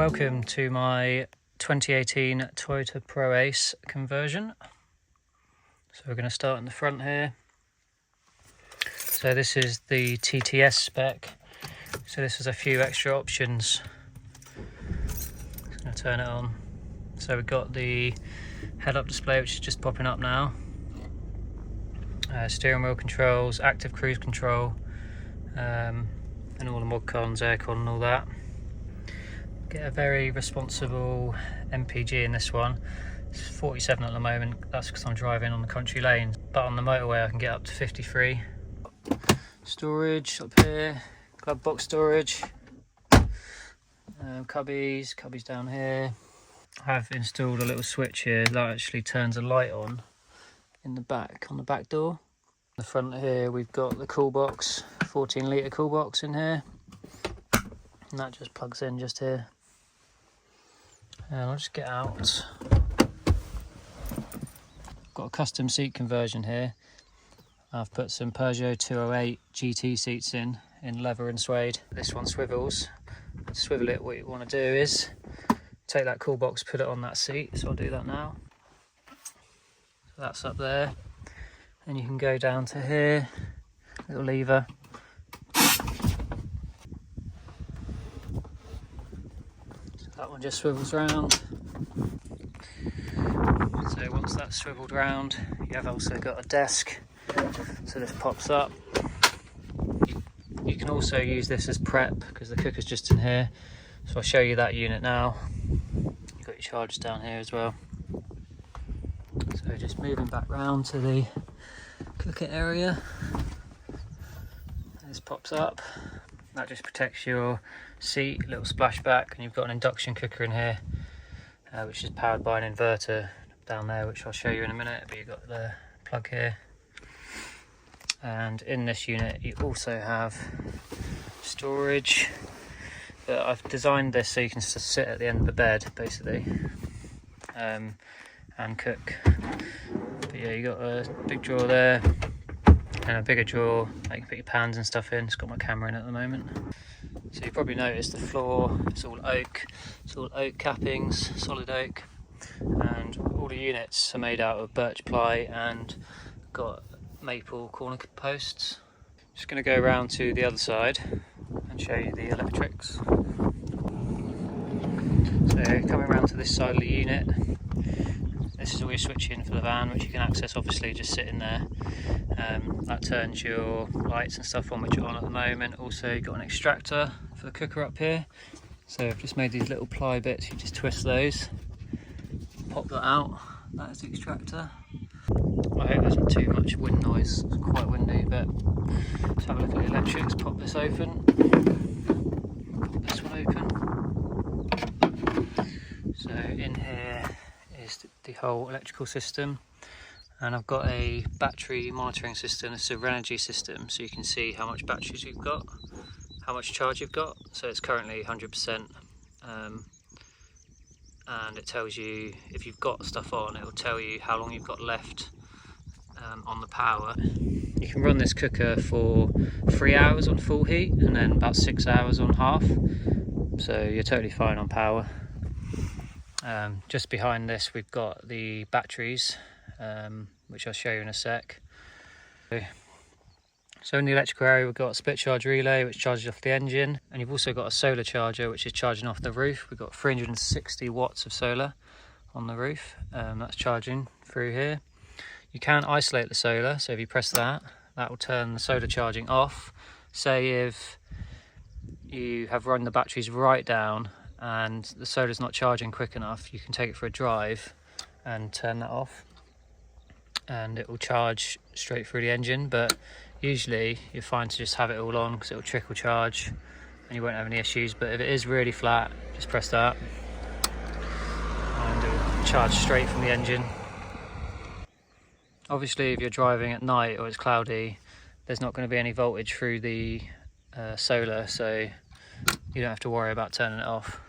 Welcome to my 2018 Toyota Proace conversion. So we're going to start in the front here. So this is the TTS spec. So this has a few extra options. Just going to turn it on. So we've got the head-up display, which is just popping up now. Steering wheel controls, active cruise control, and all the mod cons, aircon and all that. Get a very responsible MPG in this one. It's 47 at the moment, that's because I'm driving on the country lanes, but on the motorway I can get up to 53. Storage up here, glove box storage, cubbies down here. I have installed a little switch here that actually turns a light on in the back, on the back door. In the front here we've got the cool box, 14 litre cool box in here, and that just plugs in just here. And I'll just get out. Got a custom seat conversion here. I've put some Peugeot 208 GT seats in leather and suede. This one swivels. To swivel it, what you want to do is take that cool box, put it on that seat. So I'll do that now. So that's up there. And you can go down to here, little lever. That one just swivels round. So once that's swiveled round, you have also got a desk. So this pops up. You can also use this as prep because the cooker's just in here. So I'll show you that unit now. You've got your chargers down here as well. So just moving back round to the cooker area. This pops up. That just protects your seat, little splashback, and you've got an induction cooker in here, which is powered by an inverter down there, which I'll show you in a minute, but you've got the plug here. And in this unit you also have storage, but I've designed this so you can just sit at the end of the bed basically, and cook. But yeah, you got a big drawer there and a bigger drawer that you can put your pans and stuff in. It's got my camera in at the moment. So you probably noticed the floor, it's all oak. It's all oak cappings, solid oak. And all the units are made out of birch ply and got maple corner posts. Just going to go around to the other side and show you the electrics. So coming around to this side of the unit, this is all your switching for the van, which you can access obviously just sitting there. That turns your lights and stuff on, which are on at the moment. Also you've got an extractor for the cooker up here. So I've just made these little ply bits, you just twist those, pop that out, that is the extractor. I hope there's not too much wind noise, it's quite windy, but let's have a look at the electrics. Pop this open, pop this one open. So in here is the whole electrical system, and I've got a battery monitoring system. It's a Renogy system, so you can see how much batteries you've got, how much charge you've got. So it's currently 100%, and it tells you if you've got stuff on, it will tell you how long you've got left on the power. You can run this cooker for 3 hours on full heat and then about 6 hours on half, so you're totally fine on power. Just behind this we've got the batteries, which I'll show you in a sec. So in the electrical area we've got a split charge relay which charges off the engine, and you've also got a solar charger which is charging off the roof. We've got 360 watts of solar on the roof, that's charging through here. You can isolate the solar, so if you press that, that will turn the solar charging off. Say if you have run the batteries right down and the solar's not charging quick enough, you can take it for a drive and turn that off and it will charge straight through the engine. But usually you're fine to just have it all on because it will trickle charge and you won't have any issues. But if it is really flat, just press that and it will charge straight from the engine. Obviously if you're driving at night or it's cloudy, there's not going to be any voltage through the solar, so you don't have to worry about turning it off.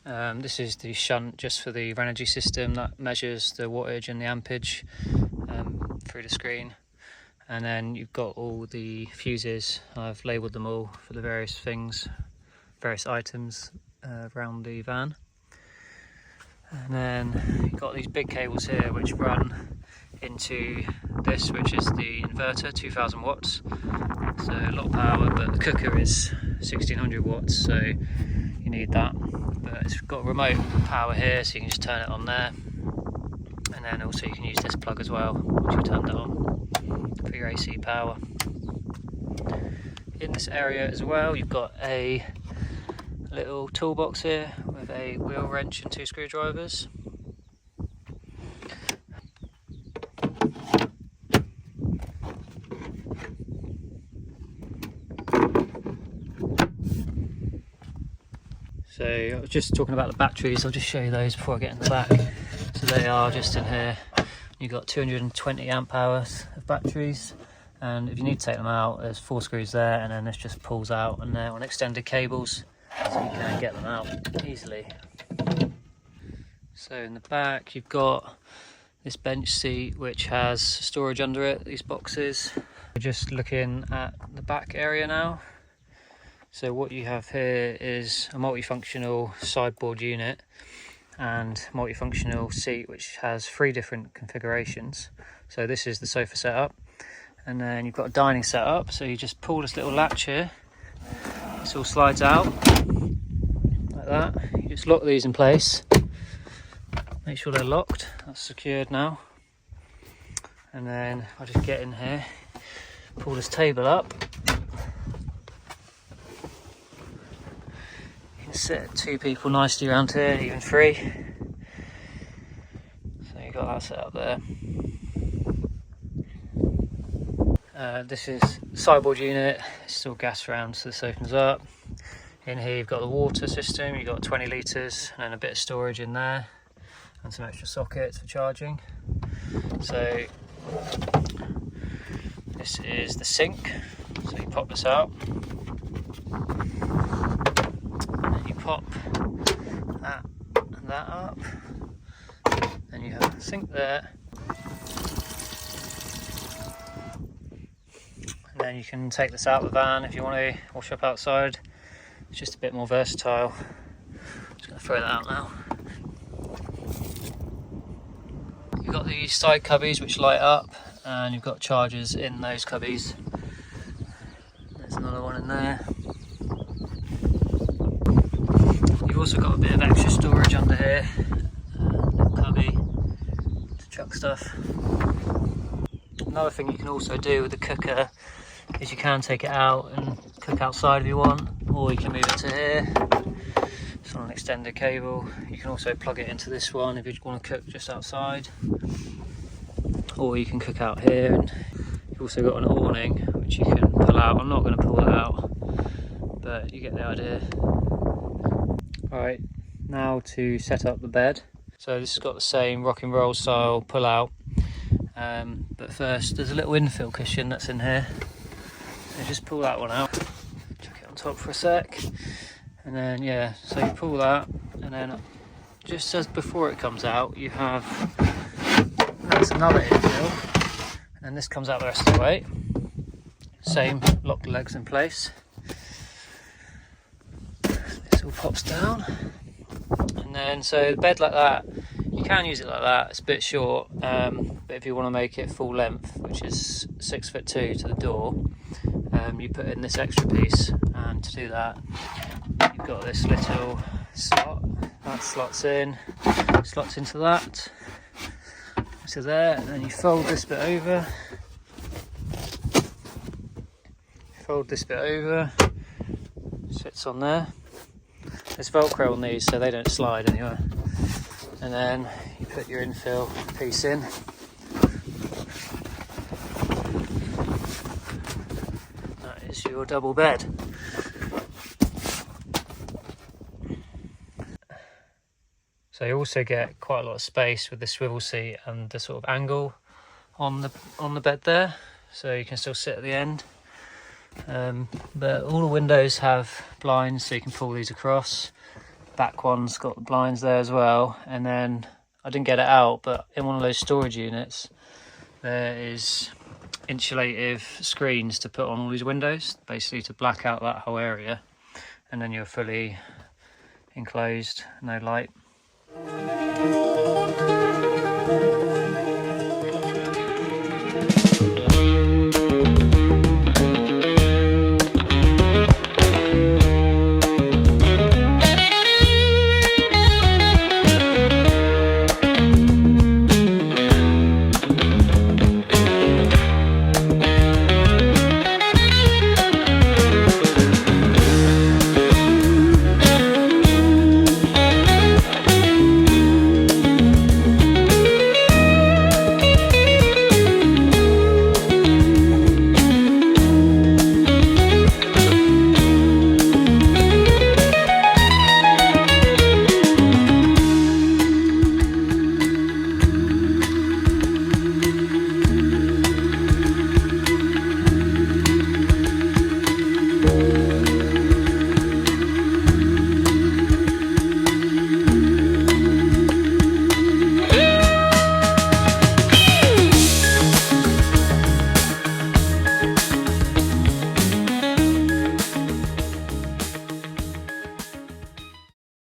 This is the shunt just for the Renogy system that measures the wattage and the ampage through the screen. And then you've got all the fuses. I've labelled them all for the various things, various items around the van. And then you've got these big cables here which run into this, which is the inverter, 2000 watts. So a lot of power, but the cooker is 1600 watts, so you need that. But it's got remote power here, so you can just turn it on there. And then also you can use this plug as well, once you've turned it on, for your AC power. In this area as well, you've got a little toolbox here with a wheel wrench and 2 screwdrivers. So I was just talking about the batteries, I'll just show you those before I get in the back. So they are just in here. You've got 220 amp hours of batteries, and if you need to take them out, there's 4 screws there, and then this just pulls out, and they're on extended cables, so you can get them out easily. So in the back you've got this bench seat which has storage under it, these boxes. We're just looking at the back area now. So what you have here is a multifunctional sideboard unit and multifunctional seat which has 3 different configurations. So this is the sofa setup, and then you've got a dining setup. So you just pull this little latch here, this all slides out like that. You just lock these in place, make sure they're locked, that's secured now. And then I'll just get in here, pull this table up. Sit 2 people nicely around here, even 3. So you've got that set up there. This is the sideboard unit, it's still gas around so this opens up. In here you've got the water system, you've got 20 litres and then a bit of storage in there and some extra sockets for charging. So this is the sink, so you pop this out. Pop that and that up, then you have the sink there, and then you can take this out of the van if you want to wash up outside. It's just a bit more versatile. Just going to throw that out now. You've got these side cubbies which light up, and you've got chargers in those cubbies. There's another one in there. You've also got a bit of extra storage under here, little cubby to chuck stuff. Another thing you can also do with the cooker is you can take it out and cook outside if you want, or you can move it to here. It's on an extended cable. You can also plug it into this one if you want to cook just outside, or you can cook out here. And you've also got an awning which you can pull out. I'm not going to pull it out, but you get the idea. Alright, now to set up the bed. So this has got the same rock and roll style pull out, but first there's a little infill cushion that's in here. So just pull that one out, chuck it on top for a sec, and then yeah, so you pull that, and then just as before it comes out you have, that's another infill, and this comes out the rest of the way. Same, lock the legs in place. Pops down, and then so the bed like that, you can use it like that, it's a bit short, but if you want to make it full length, which is 6'2" to the door, you put in this extra piece, and to do that you've got this little slot that slots into that, so there, and then you fold this bit over, sits on there. There's Velcro on these so they don't slide anywhere, and then you put your infill piece in. That is your double bed. So you also get quite a lot of space with the swivel seat and the sort of angle on the bed there, so you can still sit at the end. But all the windows have blinds, so you can pull these across. Back one's got the blinds there as well, and then I didn't get it out, but in one of those storage units there is insulative screens to put on all these windows, basically to black out that whole area, and then you're fully enclosed, no light.